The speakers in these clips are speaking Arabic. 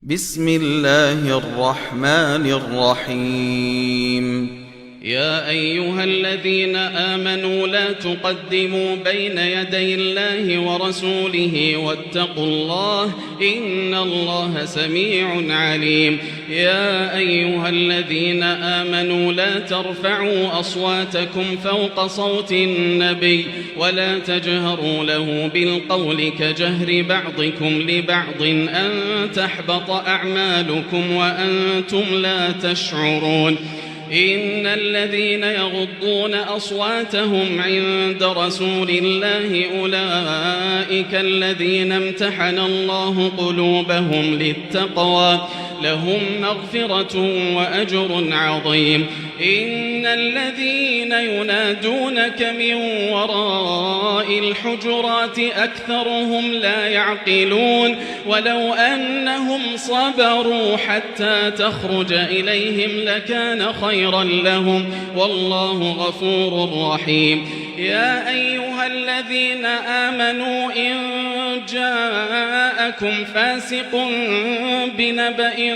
بسم الله الرحمن الرحيم يا أيها الذين آمنوا لا تقدموا بين يدي الله ورسوله واتقوا الله إن الله سميع عليم. يا أيها الذين آمنوا لا ترفعوا أصواتكم فوق صوت النبي ولا تجهروا له بالقول كجهر بعضكم لبعض أن تحبط أعمالكم وأنتم لا تشعرون. إن الذين يغضون أصواتهم عند رسول الله أولئك الذين امتحن الله قلوبهم للتقوى لهم مغفرة وأجر عظيم. إن الذين ينادونك من وراء الحجرات أكثرهم لا يعقلون ولو أنهم صبروا حتى تخرج إليهم لكان خيرا لهم والله غفور رحيم. يا أيها الذين آمنوا إن جاءكم فاسق بنبأ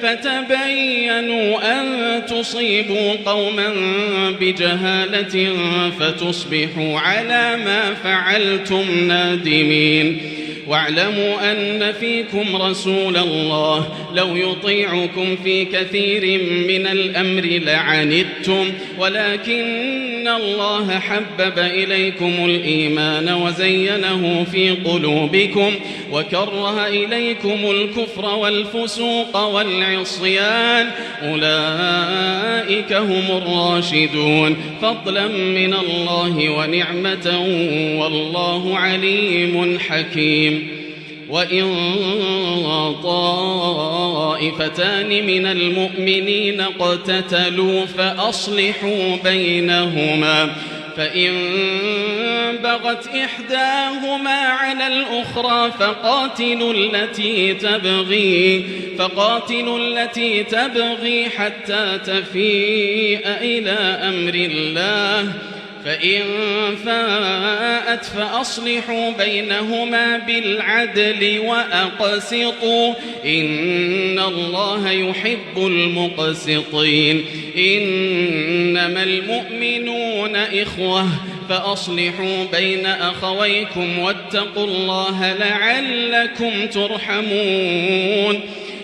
فتبينوا أن تصيبوا قوما بجهالة فتصبحوا على ما فعلتم نادمين. واعلموا أن فيكم رسول الله لو يطيعكم في كثير من الأمر لعنتم ولكن الله حبب إليكم الإيمان وزينه في قلوبكم وكره إليكم الكفر والفسوق والعصيان أولئك هم الراشدون فضلا من الله ونعمة والله عليم حكيم. وإن طائفتان من المؤمنين اقتتلوا فأصلحوا بينهما فإن بغت إحداهما على الأخرى فقاتلوا التي تبغي حتى تفيء إلى أمر الله فإن فاءت فأصلحوا بينهما بالعدل وأقسطوا إن الله يحب المقسطين. إنما المؤمنون إخوة فأصلحوا بين أخويكم واتقوا الله لعلكم ترحمون.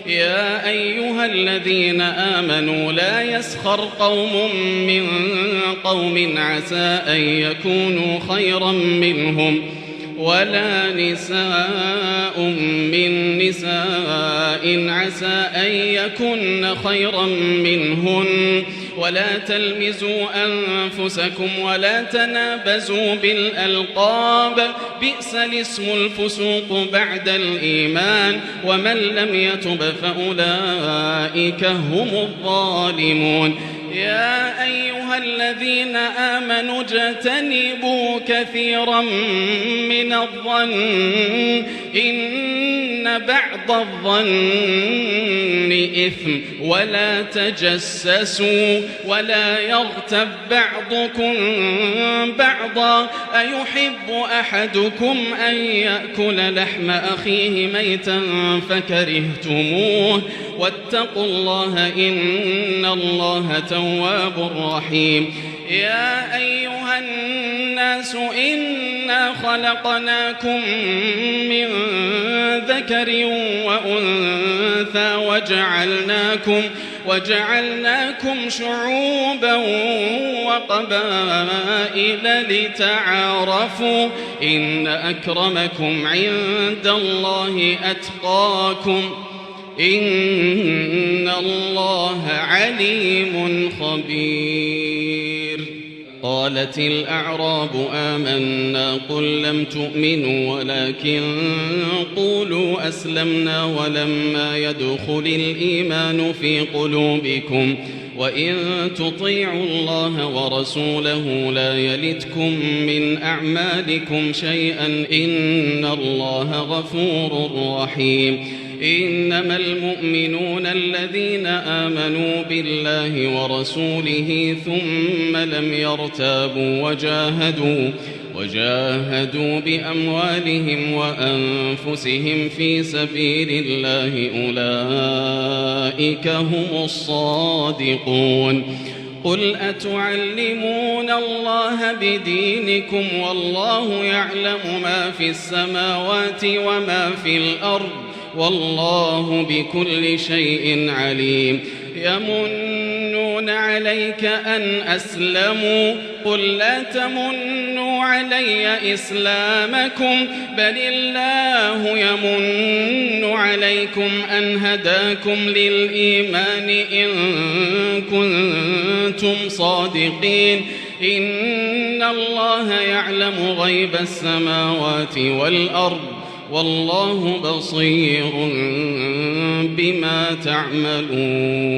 يا أيها الذين آمنوا لا يسخر قوم من قوم عسى أن يكونوا خيرا منهم ولا نساء من نساء عسى أن يكن خيرا منهن ولا تلمزوا أنفسكم ولا تنابزوا بالألقاب بئس الاسم الفسوق بعد الإيمان ومن لم يتب فأولئك هم الظالمون. يا أيها الذين آمنوا اجتنبوا كثيرا من الظن إن بعض الظن إثم ولا تجسسوا ولا يغتب بعضكم بعضا أيحب أحدكم أن يأكل لحم أخيه ميتا فكرهتموه واتقوا الله إن الله تواب رحيم. يا أيها الناس إنا خلقناكم من ذكر وأنثى وجعلناكم شعوبا وقبائل لتعارفوا إن أكرمكم عند الله أتقاكم إن الله عليم خبير. قالت الأعراب آمنا قل لم تؤمنوا ولكن قولوا أسلمنا ولما يدخل الإيمان في قلوبكم وإن تطيعوا الله ورسوله لا يلتكم من أعمالكم شيئا إن الله غفور رحيم. إنما المؤمنون الذين آمنوا بالله ورسوله ثم لم يرتابوا وجاهدوا بأموالهم وأنفسهم في سبيل الله أولئك هم الصادقون قل أتعلمون الله بدينكم والله يعلم ما في السماوات وما في الأرض والله بكل شيء عليم يمنون عليك أن أسلموا قل لا تمنوا علي إسلامكم بل الله يمن عليكم أن هداكم للإيمان إن كنتم صادقين إن الله يعلم غيب السماوات والأرض والله بصير بما تعملون